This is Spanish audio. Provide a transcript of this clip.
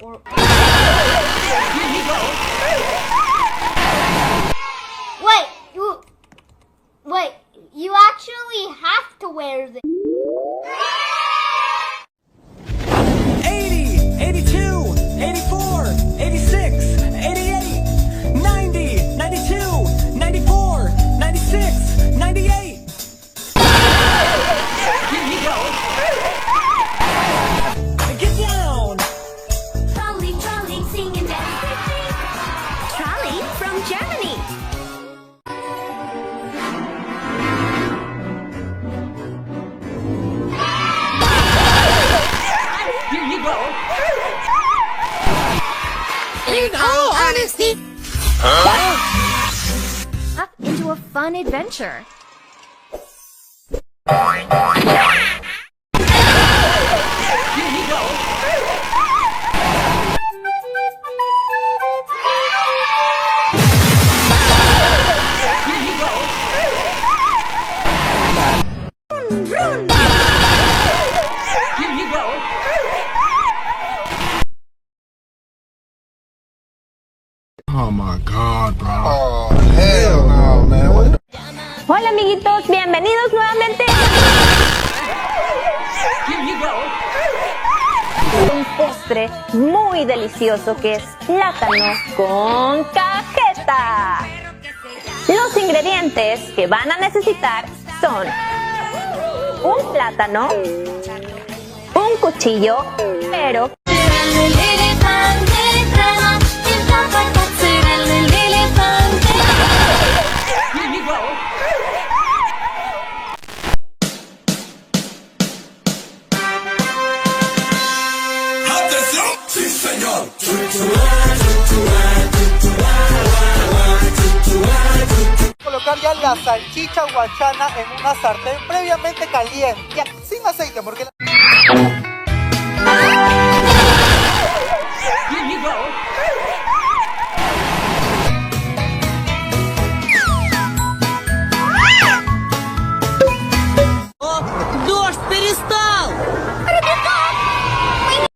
or... Wait, you actually have to wear this. 80, 82, 84, 86, 88, 90, 92, 94, 96, 98. Here you go. Get down. Trolley, trolley, singing dance. Trolley from Germany. Here you go. In all honesty. Up into a fun adventure. Here you go. Here you go. Run! Here you go. Oh my God, bro. Oh, hell no, man. What the... Hola amiguitos, bienvenidos nuevamente Here you go. a un postre muy delicioso que es plátano con cajeta. Los ingredientes que van a necesitar son un plátano, un cuchillo, pero Here you go. Sí, señor. Colocar ya la salchicha guachana en una sartén previamente caliente, ya, sin aceite, porque